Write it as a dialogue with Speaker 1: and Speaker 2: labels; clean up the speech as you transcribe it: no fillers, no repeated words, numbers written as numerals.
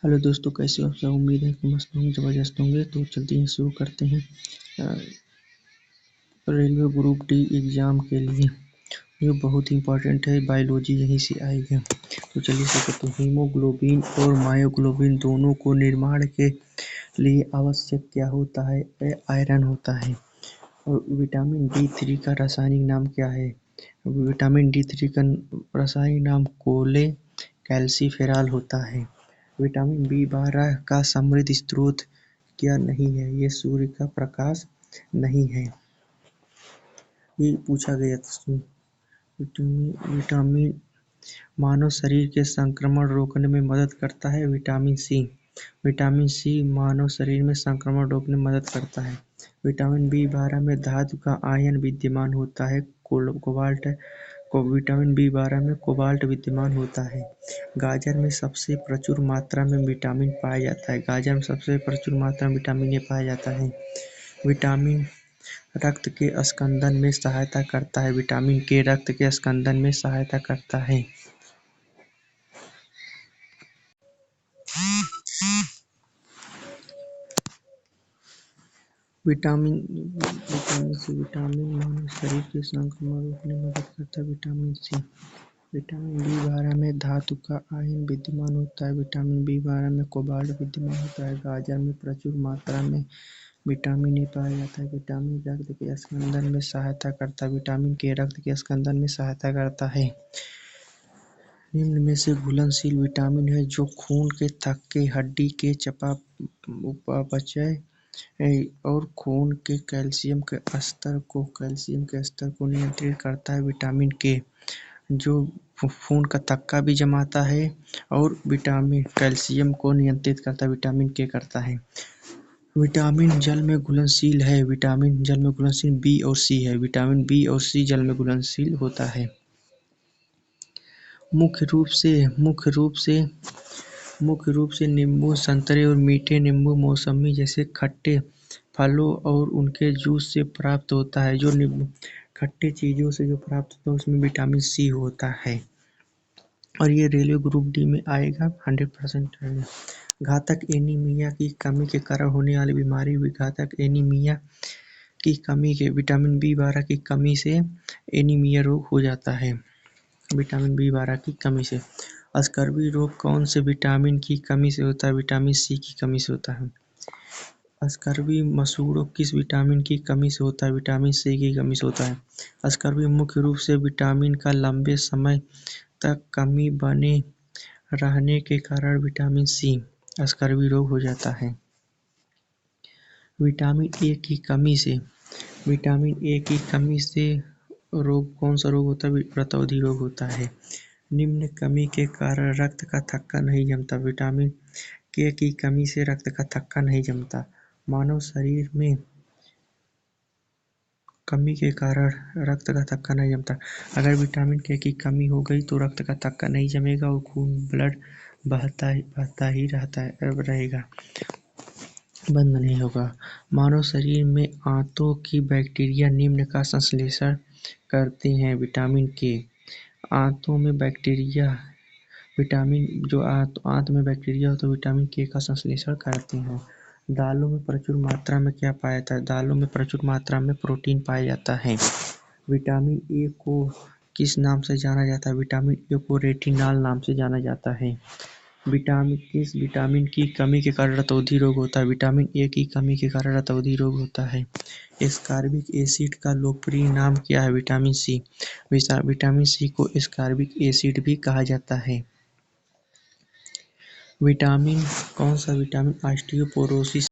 Speaker 1: Hello दोस्तों, कैसे हो आप सब। उम्मीद है कि मस्त होंगे, ज़बरदस्त होंगे। तो चलते हैं, शुरू करते हैं रेलवे ग्रुप डी एग्ज़ाम के लिए जो बहुत ही इम्पोर्टेंट है। बायोलॉजी यहीं से आएगा। तो चलिए शुरू करते हैं। हीमोग्लोबिन और मायोग्लोबिन दोनों को निर्माण के लिए आवश्यक क्या होता है? आयरन होता है। और विटामिन D3 का रासायनिक नाम क्या है? विटामिन D3 का रासायनिक नाम कोले कैल्सीफेरॉल होता है। विटामिन B12 का समृद्ध स्रोत क्या नहीं है? ये सूर्य का प्रकाश नहीं है। ये पूछा गया था। विटामिन मानव शरीर के संक्रमण रोकने में मदद करता है। विटामिन सी मानव शरीर में संक्रमण रोकने में मदद करता है। विटामिन B12 में धातु का आयन विद्यमान होता है। विटामिन B12 में कोबाल्ट विद्यमान होता है। गाजर में सबसे प्रचुर मात्रा में विटामिन पाया जाता है। गाजर में सबसे प्रचुर मात्रा में विटामिन ए पाया जाता है। विटामिन रक्त के स्कंदन में सहायता करता है। विटामिन के रक्त के स्कंदन में सहायता करता है। विटामिन मानव शरीर के संक्रमण रोकने में मदद करता है। विटामिन B12 में धातु का आयन विद्यमान होता है। विटामिन B12 में कोबाल्ट विद्यमान होता है। गाजर में प्रचुर मात्रा में विटामिन ए पाया जाता है। विटामिन रक्त के स्कंदन में सहायता करता है। विटामिन के रक्त के स्कंदन में सहायता करता है। निम्न में से घुलनशील विटामिन है जो खून के थक्के, हड्डी के चयापचय और खून के कैल्शियम के स्तर को नियंत्रित करता है। विटामिन के जो खून का थक्का भी जमाता है और विटामिन कैल्शियम को नियंत्रित करता है। विटामिन के करता है। विटामिन जल में घुलनशील है। विटामिन जल में घुलनशील बी और सी है। विटामिन बी और सी जल में घुलनशील होता है। मुख्य रूप से नींबू, संतरे और मीठे नींबू मौसमी जैसे खट्टे फलों और उनके जूस से प्राप्त होता है। जो नींबू खट्टे चीज़ों से जो प्राप्त होता है उसमें विटामिन सी होता है। और ये रेलवे ग्रुप डी में आएगा 100% आएगा। घातक एनीमिया की कमी के कारण होने वाली बीमारी घातक एनीमिया की कमी के विटामिन B12 की कमी से एनीमिया रोग हो जाता है। विटामिन B12 की कमी से। स्कर्वी रोग कौन से विटामिन की कमी से होता है? विटामिन सी की कमी से होता है। स्कर्वी मसूड़ों किस विटामिन की कमी से होता है? विटामिन सी की कमी से होता है। स्कर्वी मुख्य रूप से विटामिन का लंबे समय तक कमी बने रहने के कारण विटामिन सी स्कर्वी रोग हो जाता है। विटामिन ए की कमी से रोग कौन सा रोग होता है? रतौंधी रोग होता है। निम्न कमी के कारण रक्त का थक्का नहीं जमता। विटामिन के की कमी से रक्त का थक्का नहीं जमता। मानव शरीर में कमी के कारण रक्त का थक्का नहीं जमता। अगर विटामिन के की कमी हो गई तो रक्त का थक्का नहीं जमेगा और ब्लड बहता ही रहेगा, बंद नहीं होगा। मानव शरीर में आंतों की बैक्टीरिया निम्न का संश्लेषण करते हैं। विटामिन के आंतों में बैक्टीरिया आंत में बैक्टीरिया हो तो विटामिन के का संश्लेषण करते हैं। दालों में प्रचुर मात्रा में क्या पाया जाता है? दालों में प्रचुर मात्रा में प्रोटीन पाया जाता है। विटामिन ए को किस नाम से जाना जाता है? विटामिन ए को रेटिनॉल नाम से जाना जाता है। किस विटामिन की कमी के कारण रतौंधी रोग होता है? विटामिन ए की कमी के कारण रतौंधी रोग होता है। एस्कॉर्बिक एसिड का लोकप्रिय नाम क्या है? Vitamin C. विटामिन सी को एस्कॉर्बिक एसिड भी कहा जाता है। कौन सा विटामिन ऑस्टियोपोरोसिस